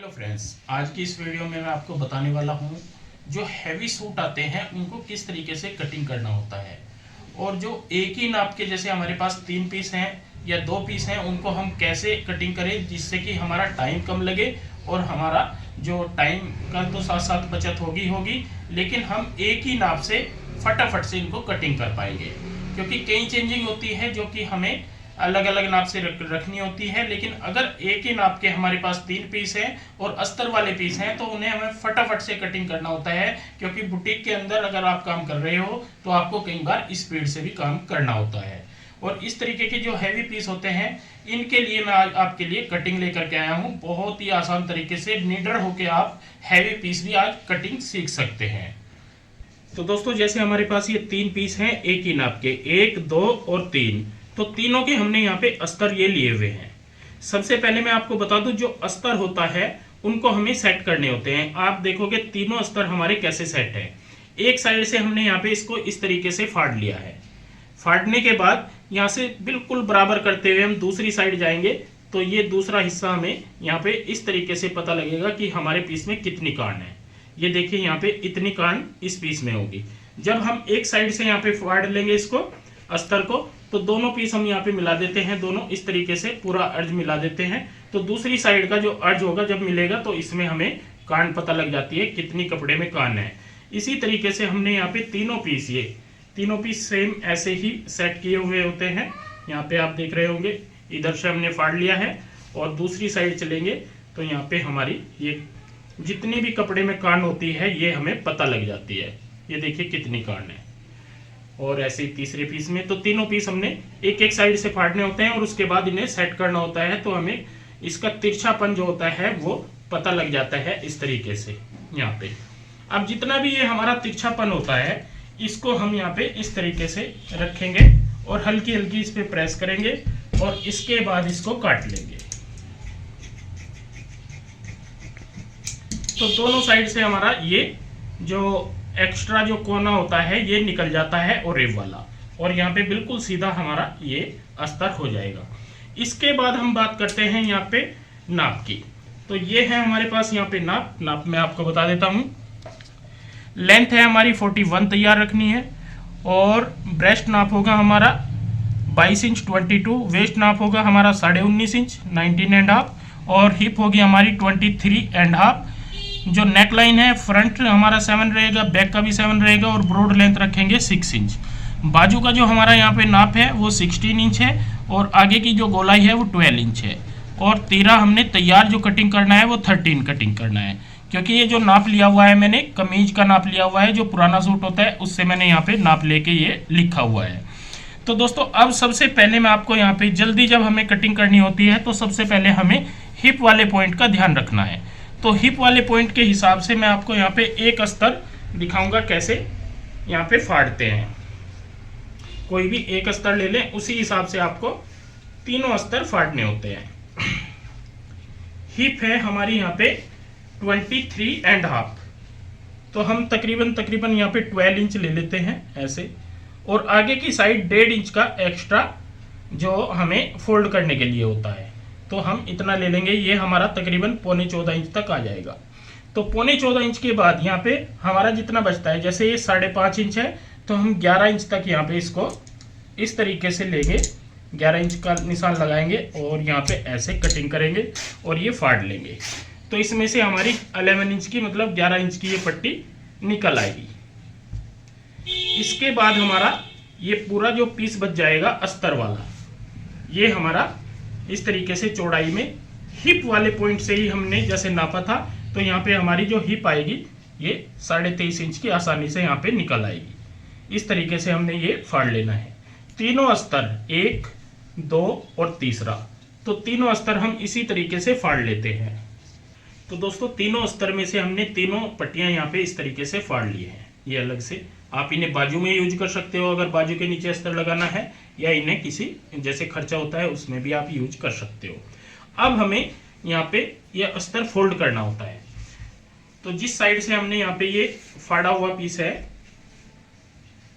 Hello friends, आज की इस वीडियो में मैं आपको बताने वाला हूँ जो हैवी सूट आते हैं उनको किस तरीके से कटिंग करना होता है, और जो एक ही नाप के जैसे हमारे पास 3 पीस हैं या 2 पीस हैं उनको हम कैसे कटिंग करें जिससे कि हमारा टाइम कम लगे और हमारा जो टाइम का तो साथ साथ बचत होगी होगी, लेकिन हम एक ही नाप से फटाफट से इनको कटिंग कर पाएंगे। क्योंकि कई चेंजिंग होती है जो कि हमें अलग अलग नाप से रखनी होती है, लेकिन अगर एक ही नाप के हमारे पास 3 पीस हैं और अस्तर वाले पीस हैं तो उन्हें हमें फटाफट से कटिंग करना होता है। क्योंकि बुटीक के अंदर अगर आप काम कर रहे हो तो आपको कई बार स्पीड से भी काम करना होता है। और इस तरीके के जो हैवी पीस होते हैं इनके लिए मैं आज आपके लिए कटिंग लेकर के आया हूँ। बहुत ही आसान तरीके से निडर होकर आप हैवी पीस भी आज कटिंग सीख सकते हैं। तो दोस्तों, जैसे हमारे पास ये 3 पीस हैं एक ही नाप के, 1, 2 और 3, तो तीनों के हमने यहाँ पे अस्तर ये लिए हुए हैं। सबसे पहले मैं आपको बता दूं जो अस्तर होता है उनको हमें सेट करने होते हैं। आप देखोगे तीनों अस्तर हमारे कैसे सेट है। एक साइड से हमने यहाँ पे इसको इस तरीके से फाड़ लिया है। फाड़ने के बाद यहाँ से बिल्कुल बराबर करते हुए हम दूसरी साइड जाएंगे तो ये दूसरा हिस्सा हमें यहाँ पे इस तरीके से पता लगेगा कि हमारे पीस में कितनी कान है। ये देखिए यहाँ पे इतनी कान इस पीस में होगी। जब हम एक साइड से यहाँ पे फाड़ लेंगे इसको अस्तर को तो दोनों पीस हम यहाँ पे मिला देते हैं, दोनों इस तरीके से पूरा अर्ज मिला देते हैं। तो दूसरी साइड का जो अर्ज होगा जब मिलेगा तो इसमें हमें कान पता लग जाती है कितनी कपड़े में कान है। इसी तरीके से हमने यहाँ पे तीनों पीस सेम ऐसे ही सेट किए हुए होते हैं। यहाँ पे आप देख रहे होंगे इधर से हमने फाड़ लिया है और दूसरी साइड चलेंगे तो यहाँ पे हमारी ये जितनी भी कपड़े में कान होती है ये हमें पता लग जाती है। ये देखिए कितनी कान है। और ऐसे ही तीसरे पीस में, तो तीनों पीस हमने एक एक साइड से फाड़ने होते हैं और उसके बाद इन्हें सेट करना होता है। तो हमें इसका तिरछापन जो होता है वो पता लग जाता है इस तरीके से यहाँ पे। अब जितना भी ये हमारा तिरछापन होता है इसको हम यहाँ पे इस तरीके से रखेंगे और हल्की हल्की इस पे प्रेस करेंगे और इसके बाद इसको काट लेंगे। तो दोनों साइड से हमारा ये जो एक्स्ट्रा जो कोना होता है ये निकल जाता है और रेब वाला, और यहाँ पे बिल्कुल सीधा हमारा ये अस्तर हो जाएगा। इसके बाद हम बात करते हैं यहाँ पे नाप की। तो ये है हमारे पास यहाँ पे नाप मैं आपको बता देता हूँ। लेंथ है हमारी 41 तैयार रखनी है, और ब्रेस्ट नाप होगा हमारा 22 इंच 22, वेस्ट नाप होगा हमारा 19.5 इंच 19.5, और हिप होगी हमारी 23.5। जो नेक लाइन है फ्रंट हमारा 7 रहेगा, बैक का भी 7 रहेगा, और ब्रॉड लेंथ रखेंगे 6 इंच। बाजू का जो हमारा यहाँ पे नाप है वो 16 इंच है, और आगे की जो गोलाई है वो 12 इंच है, और तीरा हमने तैयार जो कटिंग करना है वो 13 कटिंग करना है। क्योंकि ये जो नाप लिया हुआ है मैंने कमीज का नाप लिया हुआ है, जो पुराना सूट होता है उससे मैंने यहाँ पे नाप लेके ये लिखा हुआ है। तो दोस्तों, अब सबसे पहले मैं आपको यहाँ पे जल्दी जब हमें कटिंग करनी होती है तो सबसे पहले हमें हिप वाले पॉइंट का ध्यान रखना है। तो हिप वाले पॉइंट के हिसाब से मैं आपको यहाँ पे एक अस्तर दिखाऊंगा कैसे यहाँ पे फाड़ते हैं। कोई भी एक अस्तर ले लें, उसी हिसाब से आपको तीनों अस्तर फाड़ने होते हैं। हिप है हमारी यहाँ पे 23.5, तो हम तकरीबन यहाँ पे 12 इंच ले लेते हैं ऐसे, और आगे की साइड 1.5 इंच का एक्स्ट्रा जो हमें फोल्ड करने के लिए होता है तो हम इतना ले लेंगे। ये हमारा तकरीबन 14.25 इंच तक आ जाएगा। तो 14.25 इंच के बाद यहाँ पे हमारा जितना बचता है, जैसे ये 5.5 इंच है तो हम 11 इंच तक यहाँ पे इसको इस तरीके से लेंगे, 11 इंच का निशान लगाएंगे और यहाँ पे ऐसे कटिंग करेंगे और ये फाड़ लेंगे। तो इसमें से हमारी 11 इंच की मतलब 11 इंच की ये पट्टी निकल आएगी। इसके बाद हमारा ये पूरा जो पीस बच जाएगा अस्तर वाला, ये हमारा इस तरीके से चौड़ाई में हिप वाले पॉइंट से ही हमने जैसे नापा था, तो यहाँ पे हमारी जो हिप आएगी ये 23.5 इंच की आसानी से यहाँ पे निकल आएगी। इस तरीके से हमने ये फाड़ लेना है। तीनों अस्तर 1, 2 और तीसरा, तो तीनों अस्तर हम इसी तरीके से फाड़ लेते हैं। तो दोस्तों, तीनों अस्तर में से हमने तीनों पट्टियां यहाँ पे इस तरीके से फाड़ लिए हैं। ये अलग से आप इन्हें बाजू में यूज कर सकते हो अगर बाजू के नीचे अस्तर लगाना है, या इन्हें किसी जैसे खर्चा होता है उसमें भी आप यूज कर सकते हो। अब हमें यहाँ पे ये अस्तर फोल्ड करना होता है। तो जिस साइड से हमने यहाँ पे ये फाड़ा हुआ पीस है,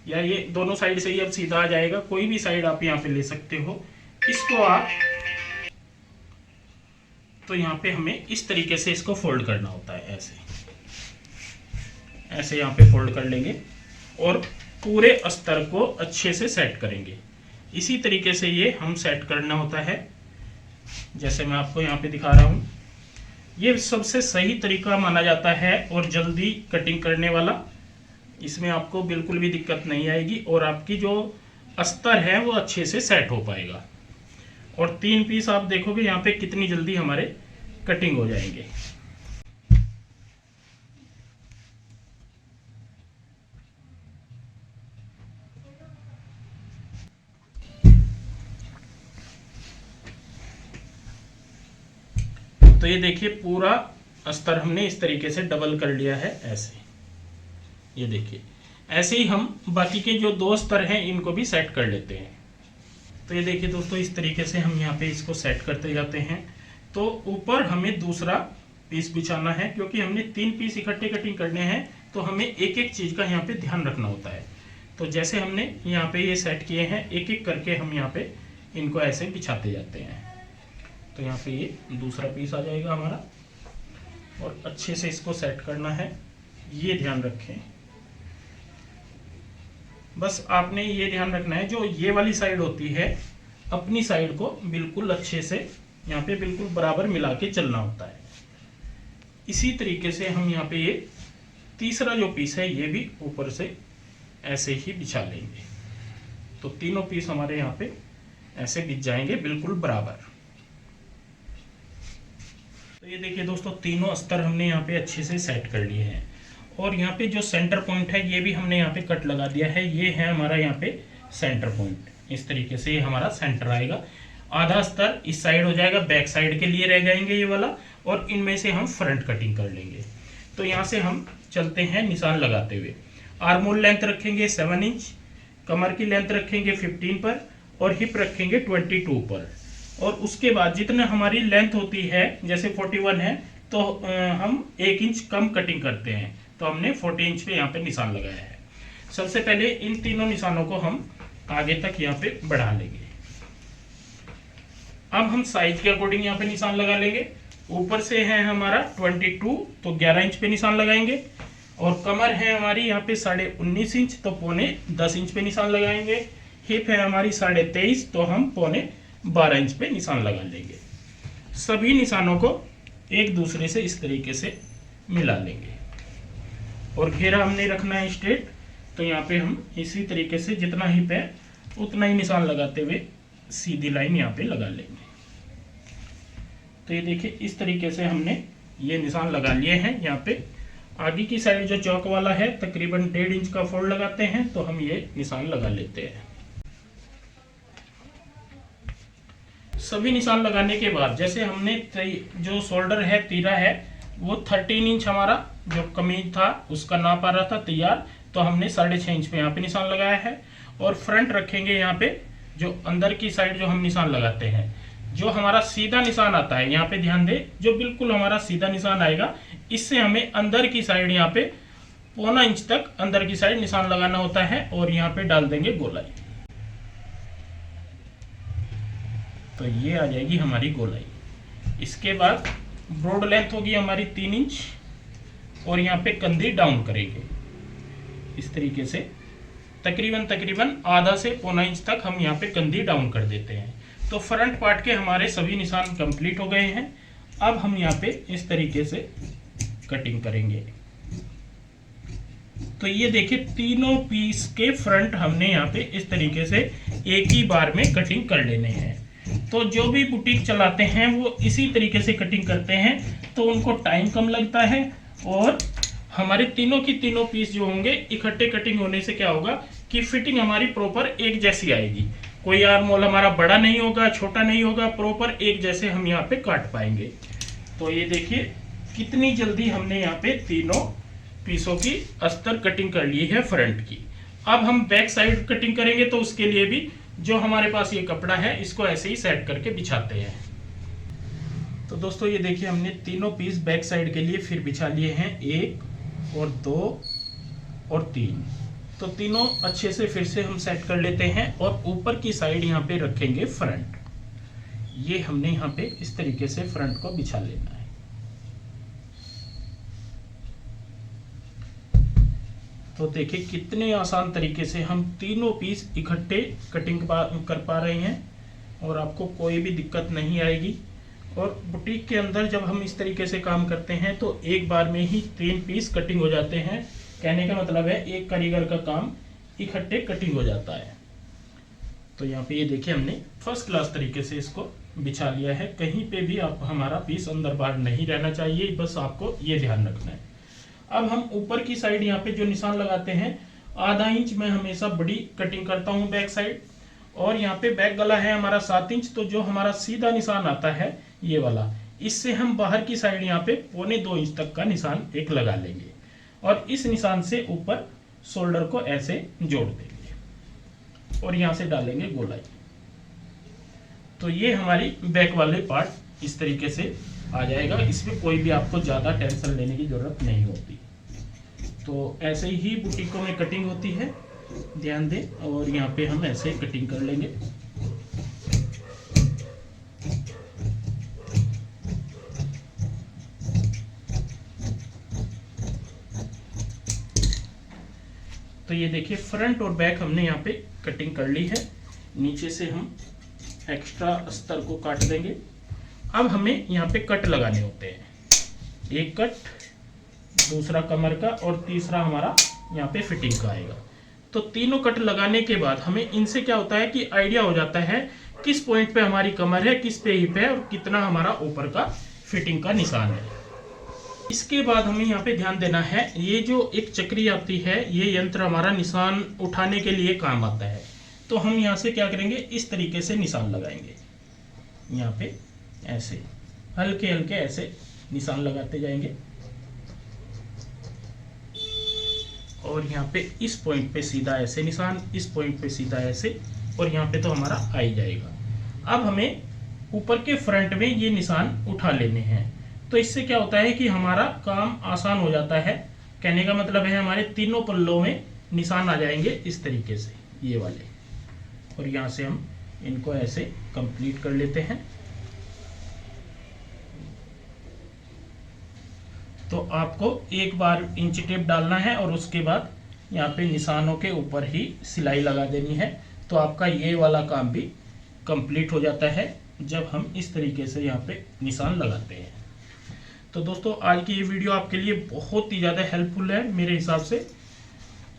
या ये दोनों साइड से ये अब सीधा आ जाएगा, कोई भी साइड आप यहाँ पे ले सकते हो। इसको आप तो यहाँ पे हमें इस तरीके से इसको फोल्ड करना होता है, ऐसे ऐसे यहाँ पे फोल्ड कर लेंगे और पूरे अस्तर को अच्छे से सेट करेंगे। इसी तरीके से ये हम सेट करना होता है, जैसे मैं आपको यहाँ पे दिखा रहा हूँ। ये सबसे सही तरीका माना जाता है और जल्दी कटिंग करने वाला। इसमें आपको बिल्कुल भी दिक्कत नहीं आएगी और आपकी जो अस्तर है वो अच्छे से सेट हो पाएगा। और 3 पीस आप देखोगे यहाँ पे कितनी जल्दी हमारे कटिंग हो जाएंगे। तो ये देखिए पूरा अस्तर हमने इस तरीके से डबल कर लिया है, ऐसे। ये देखिए ऐसे ही हम बाकी के जो 2 अस्तर हैं इनको भी सेट कर लेते हैं। तो ये देखिए दोस्तों, इस तरीके से हम यहाँ पे इसको सेट करते जाते हैं। तो ऊपर हमें दूसरा पीस बिछाना है, क्योंकि हमने 3 पीस इकट्ठे कटिंग करने हैं तो हमें एक एक चीज़ का यहाँ पे ध्यान रखना होता है। तो जैसे हमने यहाँ पे ये सेट किए हैं, एक एक करके हम यहाँ पे इनको ऐसे बिछाते जाते हैं। तो यहाँ पे ये दूसरा पीस आ जाएगा हमारा और अच्छे से इसको सेट करना है, ये ध्यान रखें। बस आपने ये ध्यान रखना है, जो ये वाली साइड होती है अपनी साइड को बिल्कुल अच्छे से यहाँ पे बिल्कुल बराबर मिला के चलना होता है। इसी तरीके से हम यहाँ पे ये तीसरा जो पीस है ये भी ऊपर से ऐसे ही बिछा लेंगे। तो तीनों पीस हमारे यहाँ पे ऐसे बिछ जाएंगे बिल्कुल बराबर। तो ये देखिए दोस्तों, तीनों अस्तर हमने यहाँ पे अच्छे से सेट कर लिए हैं और यहाँ पे जो सेंटर पॉइंट है ये भी हमने यहाँ पे कट लगा दिया है। ये है हमारा यहाँ पे सेंटर पॉइंट, इस तरीके से ये हमारा सेंटर आएगा। आधा अस्तर इस साइड हो जाएगा, बैक साइड के लिए रह जाएंगे ये वाला, और इनमें से हम फ्रंट कटिंग कर लेंगे। तो यहाँ से हम चलते हैं निशान लगाते हुए। आर्मोल लेंथ रखेंगे 7 इंच, कमर की लेंथ रखेंगे 15 पर और हिप रखेंगे 22 पर। और उसके बाद जितने हमारी लेंथ होती है, जैसे 41 है तो हम 1 इंच कम कटिंग करते हैं, तो हमने 40 इंच पे यहाँ पे निशान लगाया है। सबसे पहले इन तीनों निशानों को हम आगे तक यहाँ पे बढ़ा लेंगे। अब हम साइज के अकॉर्डिंग यहाँ पे निशान लगा लेंगे। ऊपर से है हमारा 22 तो 11 इंच पे निशान लगाएंगे, और कमर है हमारी यहाँ पे 19.5 इंच तो 10.25 इंच पे निशान लगाएंगे। हिप है हमारी 23.5 तो हम 12 इंच पे निशान लगा लेंगे। सभी निशानों को एक दूसरे से इस तरीके से मिला लेंगे और घेरा हमने रखना है स्ट्रेट। तो यहाँ पे हम इसी तरीके से जितना हिप है उतना ही निशान लगाते हुए सीधी लाइन यहाँ पे लगा लेंगे। तो ये देखिए इस तरीके से हमने ये निशान लगा लिए हैं। यहाँ पे आगे की साइड जो चौक वाला है तकरीबन 1.5 इंच का फोल्ड लगाते हैं, तो हम ये निशान लगा लेते हैं। सभी निशान लगाने के बाद जैसे हमने जो शोल्डर है, तीरा है, वो 13 इंच हमारा जो कमीज था उसका नाप आ रहा था तैयार, तो हमने 6.5 इंच पे यहाँ पे निशान लगाया है। और फ्रंट रखेंगे यहाँ पे, जो अंदर की साइड जो हम निशान लगाते हैं, जो हमारा सीधा निशान आता है, यहाँ पे ध्यान दे, जो बिल्कुल हमारा सीधा निशान आएगा, इससे हमें अंदर की साइड यहाँ पे 1.25 इंच तक अंदर की साइड निशान लगाना होता है और यहाँ पे डाल देंगे गोलाई। तो ये आ जाएगी हमारी गोलाई। इसके बाद ब्रॉड लेंथ होगी हमारी 3 इंच और यहाँ पे कंधी डाउन करेंगे इस तरीके से। तकरीबन आधा से 1.25 इंच तक हम यहाँ पे कंधी डाउन कर देते हैं। तो फ्रंट पार्ट के हमारे सभी निशान कंप्लीट हो गए हैं। अब हम यहाँ पे इस तरीके से कटिंग करेंगे। तो ये देखिए तीनों पीस के फ्रंट हमने यहाँ पे इस तरीके से एक ही बार में कटिंग कर लेने हैं। तो जो भी बुटीक चलाते हैं वो इसी तरीके से कटिंग करते हैं, तो उनको टाइम कम लगता है और हमारे तीनों की तीनों पीस जो होंगे इकट्ठे कटिंग होने से क्या होगा कि फिटिंग हमारी प्रॉपर एक जैसी आएगी। कोई आर्म होल हमारा बड़ा नहीं होगा, छोटा नहीं होगा, प्रॉपर एक जैसे हम यहाँ पे काट पाएंगे। तो ये देखिए कितनी जल्दी हमने यहाँ पे तीनों पीसों की अस्तर कटिंग कर ली है फ्रंट की। अब हम बैक साइड कटिंग करेंगे, तो उसके लिए भी जो हमारे पास ये कपड़ा है इसको ऐसे ही सेट करके बिछाते हैं। तो दोस्तों ये देखिए हमने तीनों पीस बैक साइड के लिए फिर बिछा लिए हैं, 1 और 2 और 3। तो तीनों अच्छे से फिर से हम सेट कर लेते हैं और ऊपर की साइड यहाँ पे रखेंगे फ्रंट। ये हमने यहाँ पे इस तरीके से फ्रंट को बिछा लेना है। तो देखिए कितने आसान तरीके से हम तीनों पीस इकट्ठे कटिंग कर पा रहे हैं और आपको कोई भी दिक्कत नहीं आएगी। और बुटीक के अंदर जब हम इस तरीके से काम करते हैं तो एक बार में ही 3 पीस कटिंग हो जाते हैं। कहने का मतलब है एक कारीगर का काम इकट्ठे कटिंग हो जाता है। तो यहाँ पे ये देखिए हमने फर्स्ट क्लास तरीके से इसको बिछा लिया है। कहीं पे भी आप हमारा पीस अंदर बाहर नहीं रहना चाहिए, बस आपको ये ध्यान रखना है। अब हम ऊपर की साइड यहाँ पे जो निशान लगाते हैं, आधा इंच मैं हमेशा बड़ी कटिंग करता हूँ बैक साइड। और यहाँ पे बैक गला है हमारा 7 इंच, तो जो हमारा सीधा निशान आता है ये वाला, इससे हम बाहर की साइड यहाँ पे 1.25 इंच तक का निशान एक लगा लेंगे और इस निशान से ऊपर शोल्डर को ऐसे जोड़ देंगे और यहाँ से डालेंगे गोलाई। तो ये हमारी बैक वाले पार्ट इस तरीके से आ जाएगा। इसमें कोई भी आपको ज़्यादा टेंशन लेने की ज़रूरत नहीं होती। तो ऐसे ही बुटीकों में कटिंग होती है, ध्यान दें। और यहाँ पे हम ऐसे कटिंग कर लेंगे। तो ये देखिए फ्रंट और बैक हमने यहाँ पे कटिंग कर ली है। नीचे से हम एक्स्ट्रा अस्तर को काट देंगे। अब हमें यहाँ पे कट लगाने होते हैं। एक कट, दूसरा कमर का और तीसरा हमारा यहाँ पे फिटिंग का आएगा। तो तीनों कट लगाने के बाद हमें इनसे क्या होता है कि आइडिया हो जाता है किस पॉइंट पे हमारी कमर है, किस पे हिप है और कितना हमारा ऊपर का फिटिंग का निशान है। इसके बाद हमें यहाँ पे ध्यान देना है, ये जो एक चक्री आती है, ये यंत्र हमारा निशान उठाने के लिए काम आता है। तो हम यहाँ से क्या करेंगे, इस तरीके से निशान लगाएंगे। यहाँ पे ऐसे हल्के हल्के ऐसे निशान लगाते जाएंगे और यहाँ पे इस पॉइंट पे सीधा ऐसे निशान, इस पॉइंट पे सीधा ऐसे, और यहाँ पे तो हमारा आ ही जाएगा। अब हमें ऊपर के फ्रंट में ये निशान उठा लेने हैं। तो इससे क्या होता है कि हमारा काम आसान हो जाता है। कहने का मतलब है हमारे तीनों पल्लों में निशान आ जाएंगे इस तरीके से, ये वाले। और यहाँ से हम इनको ऐसे कंप्लीट कर लेते हैं। तो आपको एक बार इंच टेप डालना है और उसके बाद यहाँ पे निशानों के ऊपर ही सिलाई लगा देनी है। तो आपका ये वाला काम भी कंप्लीट हो जाता है जब हम इस तरीके से यहाँ पे निशान लगाते हैं। तो दोस्तों आज की ये वीडियो आपके लिए बहुत ही ज़्यादा हेल्पफुल है मेरे हिसाब से।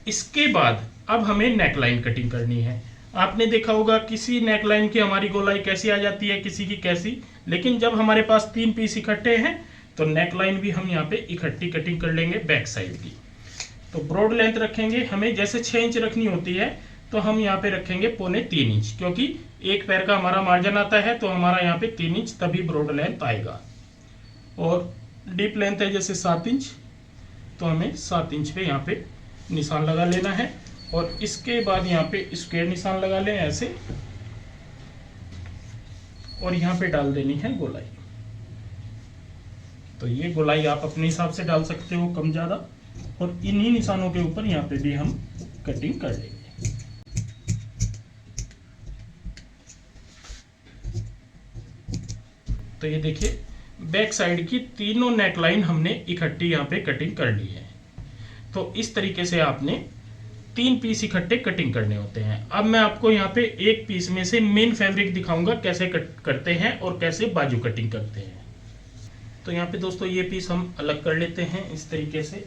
इसके बाद अब हमें नेकलाइन कटिंग करनी है। आपने देखा होगा किसी नेकलाइन की हमारी गोलाई कैसी आ जाती है, किसी की कैसी, लेकिन जब हमारे पास 3 पीस इकट्ठे हैं तो नेकलाइन भी हम यहाँ पे इकट्ठी कटिंग कर लेंगे बैक साइड की। तो ब्रॉड लेंथ रखेंगे, हमें जैसे 6 इंच रखनी होती है तो हम यहाँ पे रखेंगे 3.25 इंच, क्योंकि एक पैर का हमारा मार्जिन आता है तो हमारा यहाँ पे 3 इंच तभी ब्रॉड लेंथ आएगा। और डीप लेंथ है जैसे 7 इंच, तो हमें 7 इंच पे यहाँ पे निशान लगा लेना है। और इसके बाद यहाँ पे स्क्वायर निशान लगा लें ऐसे, और यहाँ पे डाल देनी है गोलाई। तो ये गोलाई आप अपने हिसाब से डाल सकते हो, कम ज़्यादा। और इन्हीं निशानों के ऊपर यहाँ पे भी हम कटिंग कर लेंगे। तो ये देखिए बैक साइड की तीनों नेकलाइन हमने इकट्ठी यहाँ पे कटिंग कर ली है। तो इस तरीके से आपने 3 पीस इकट्ठे कटिंग करने होते हैं। अब मैं आपको यहाँ पे एक पीस में से मेन फैब्रिक दिखाऊंगा कैसे कट करते हैं और कैसे बाजू कटिंग करते हैं। तो यहाँ पे दोस्तों ये पीस हम अलग कर लेते हैं इस तरीके से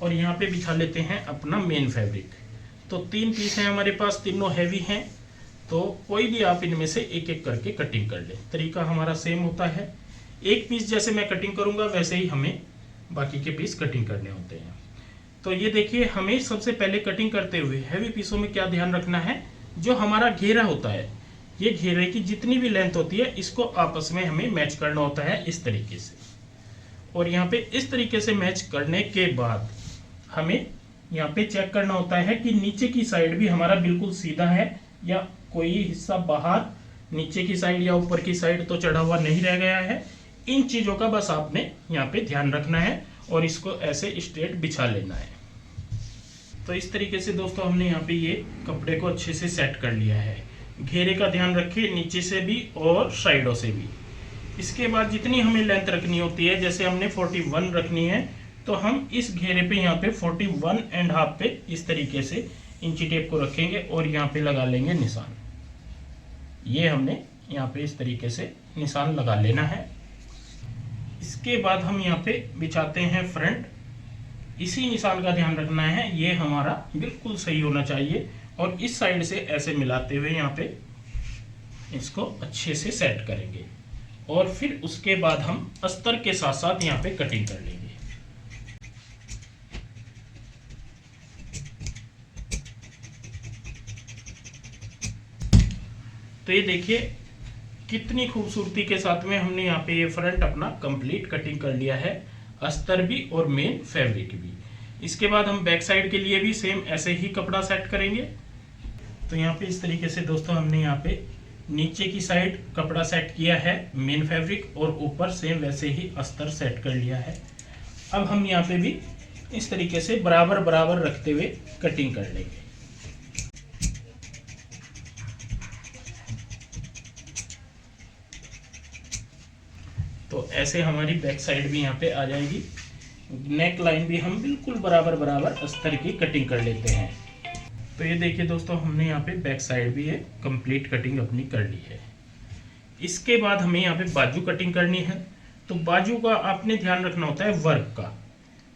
और यहाँ पे बिछा लेते हैं अपना मेन फैब्रिक। तो 3 पीस हैं हमारे पास, तीनों हैवी हैं, तो कोई भी आप इनमें से एक एक करके कटिंग कर ले। तरीका हमारा सेम होता है। एक पीस जैसे मैं कटिंग करूँगा वैसे ही हमें बाकी के पीस कटिंग करने होते हैं। तो ये देखिए हमें सबसे पहले कटिंग करते हुए हैवी पीसों में क्या ध्यान रखना है, जो हमारा घेरा होता है, ये घेरे की जितनी भी लेंथ होती है इसको आपस में हमें मैच करना होता है इस तरीके से। और यहाँ पे इस तरीके से मैच करने के बाद हमें यहाँ पे चेक करना होता है कि नीचे की साइड भी हमारा बिल्कुल सीधा है या कोई हिस्सा बाहर, नीचे की साइड या ऊपर की साइड तो चढ़ा हुआ नहीं रह गया है। इन चीज़ों का बस आपने यहाँ पे ध्यान रखना है और इसको ऐसे स्ट्रेट बिछा लेना है। तो इस तरीके से दोस्तों हमने यहाँ पे ये कपड़े को अच्छे से सेट कर लिया है। घेरे का ध्यान रखिए, नीचे से भी और साइडों से भी। इसके बाद जितनी हमें लेंथ रखनी होती है, जैसे हमने 41 रखनी है, तो हम इस घेरे पे यहाँ पे 41.5 पे इस तरीके से इंची टेप को रखेंगे और यहाँ पे लगा लेंगे निशान। ये हमने यहाँ पे इस तरीके से निशान लगा लेना है। इसके बाद हम यहाँ पे बिछाते हैं फ्रंट। इसी निशान का ध्यान रखना है, ये हमारा बिल्कुल सही होना चाहिए और इस साइड से ऐसे मिलाते हुए यहाँ पे इसको अच्छे से सेट करेंगे और फिर उसके बाद हम अस्तर के साथ साथ यहाँ पे कटिंग कर लेंगे। तो ये देखिए कितनी खूबसूरती के साथ में हमने यहाँ पे ये फ्रंट अपना कंप्लीट कटिंग कर लिया है, अस्तर भी और मेन फैब्रिक भी। इसके बाद हम बैक साइड के लिए भी सेम ऐसे ही कपड़ा सेट करेंगे। तो यहाँ पे इस तरीके से दोस्तों हमने यहाँ पे नीचे की साइड कपड़ा सेट किया है मेन फैब्रिक और ऊपर सेम वैसे ही अस्तर सेट कर लिया है। अब हम यहाँ पे भी इस तरीके से बराबर बराबर रखते हुए कटिंग कर लेंगे। तो ऐसे हमारी बैक साइड भी यहाँ पे आ जाएगी। नेक लाइन भी हम बिल्कुल बराबर बराबर अस्तर की कटिंग कर लेते हैं। तो ये देखिए दोस्तों हमने यहाँ पे बैक साइड भी ये कंप्लीट कटिंग अपनी कर ली है। इसके बाद हमें यहाँ पे बाजू कटिंग करनी है। तो बाजू का आपने ध्यान रखना होता है वर्क का।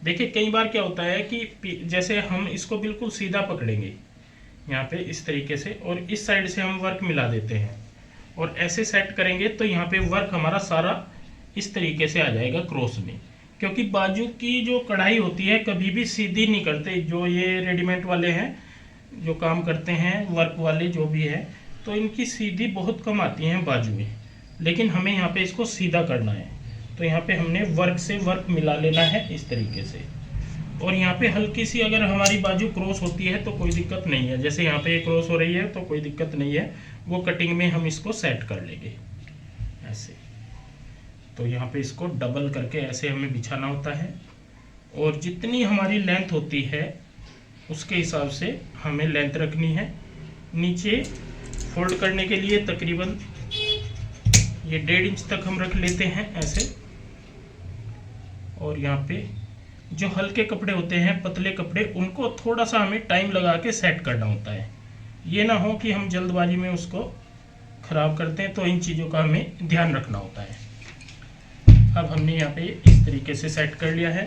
देखिए कई बार क्या होता है कि जैसे हम इसको बिल्कुल सीधा पकड़ेंगे यहाँ पे इस तरीके से और इस साइड से हम वर्क मिला देते हैं और ऐसे सेट करेंगे तो यहाँ पे वर्क हमारा सारा इस तरीके से आ जाएगा क्रॉस में, क्योंकि बाजू की जो कढ़ाई होती है कभी भी सीधी नहीं करते। जो ये रेडीमेड वाले हैं जो काम करते हैं वर्क वाले जो भी है, तो इनकी सीधी बहुत कम आती हैं बाजू में, लेकिन हमें यहाँ पे इसको सीधा करना है। तो यहाँ पे हमने वर्क से वर्क मिला लेना है इस तरीके से। और यहाँ पे हल्की सी अगर हमारी बाजू क्रॉस होती है तो कोई दिक्कत नहीं है, जैसे यहाँ पे क्रॉस हो रही है तो कोई दिक्कत नहीं है, वो कटिंग में हम इसको सेट कर लेंगे ऐसे। तो यहाँ पे इसको डबल करके ऐसे हमें बिछाना होता है और जितनी हमारी लेंथ होती है उसके हिसाब से हमें लेंथ रखनी है। नीचे फोल्ड करने के लिए तकरीबन ये 1.5 इंच तक हम रख लेते हैं ऐसे। और यहाँ पे जो हल्के कपड़े होते हैं पतले कपड़े, उनको थोड़ा सा हमें टाइम लगा के सेट करना होता है। ये ना हो कि हम जल्दबाजी में उसको खराब करते हैं, तो इन चीज़ों का हमें ध्यान रखना होता है। अब हमने यहाँ पे इस तरीके से सेट कर लिया है।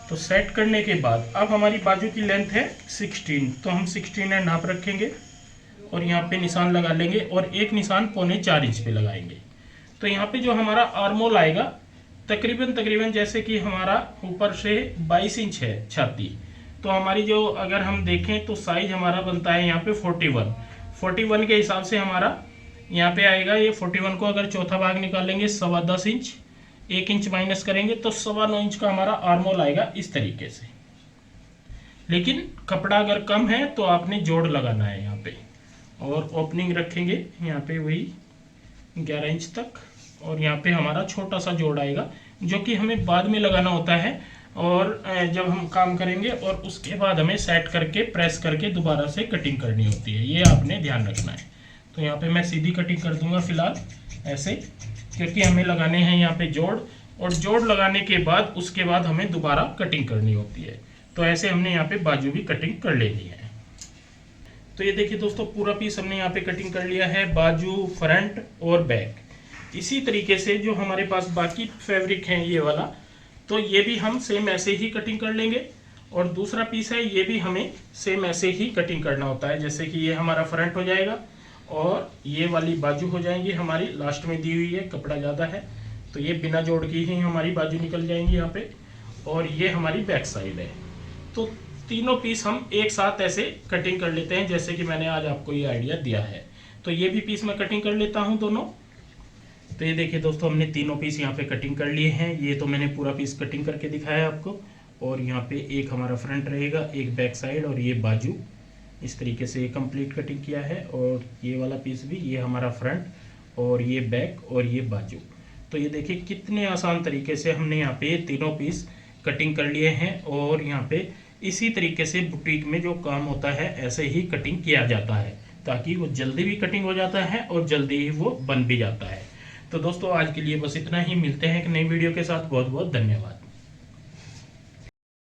तो सेट करने के बाद अब हमारी बाजू की लेंथ है 16, तो हम 16.5 रखेंगे और यहाँ पे निशान लगा लेंगे और एक निशान 3.25 इंच पे लगाएंगे। तो यहाँ पे जो हमारा आर्मोल आएगा तकरीबन जैसे कि हमारा ऊपर से 22 इंच है छाती, तो हमारी जो अगर हम देखें तो साइज हमारा बनता है यहाँ पे 41 के हिसाब से हमारा यहाँ पे आएगा। ये 41 को अगर चौथा भाग निकालेंगे 10.25 इंच, 1 इंच माइनस करेंगे तो 9.25 इंच का हमारा आर्मोल आएगा इस तरीके से। लेकिन कपड़ा अगर कम है तो आपने जोड़ लगाना है यहाँ पे। और ओपनिंग रखेंगे यहाँ पे वही 11 इंच तक और यहाँ पे हमारा छोटा सा जोड़ आएगा जो कि हमें बाद में लगाना होता है और जब हम काम करेंगे और उसके बाद हमें सेट करके प्रेस करके दोबारा से कटिंग करनी होती है, ये आपने ध्यान रखना है। तो यहाँ पे मैं सीधी कटिंग कर दूंगा फिलहाल ऐसे, क्योंकि हमें लगाने हैं यहाँ पे जोड़ और जोड़ लगाने के बाद उसके बाद हमें दोबारा कटिंग करनी होती है। तो ऐसे हमने यहाँ पे बाजू भी कटिंग कर लेनी है। तो ये देखिए दोस्तों पूरा पीस हमने यहाँ पे कटिंग कर लिया है, बाजू, फ्रंट और बैक। इसी तरीके से जो हमारे पास बाकी फैब्रिक है ये वाला, तो ये भी हम सेम ऐसे ही कटिंग कर लेंगे। और दूसरा पीस है ये भी हमें सेम ऐसे ही कटिंग करना होता है, जैसे कि ये हमारा फ्रंट हो जाएगा और ये वाली बाजू हो जाएंगी हमारी, लास्ट में दी हुई है, कपड़ा ज़्यादा है तो ये बिना जोड़ की ही हमारी बाजू निकल जाएंगी यहाँ पे। और ये हमारी बैक साइड है। तो तीनों पीस हम एक साथ ऐसे कटिंग कर लेते हैं, जैसे कि मैंने आज आपको ये आइडिया दिया है। तो ये भी पीस मैं कटिंग कर लेता हूँ दोनों। तो ये देखिए दोस्तों हमने तीनों पीस यहाँ पे कटिंग कर लिए हैं। ये तो मैंने पूरा पीस कटिंग करके दिखाया आपको। और यहाँ पे एक हमारा फ्रंट रहेगा, एक बैक साइड और ये बाजू, इस तरीके से ये कंप्लीट कटिंग किया है। और ये वाला पीस भी, ये हमारा फ्रंट और ये बैक और ये बाजू। तो ये देखिए कितने आसान तरीके से हमने यहाँ पे तीनों पीस कटिंग कर लिए हैं। और यहाँ पे इसी तरीके से बुटीक में जो काम होता है ऐसे ही कटिंग किया जाता है, ताकि वो जल्दी भी कटिंग हो जाता है और जल्दी ही वो बन भी जाता है। तो दोस्तों आज के लिए बस इतना ही, मिलते हैं एक नई वीडियो के साथ। बहुत बहुत धन्यवाद।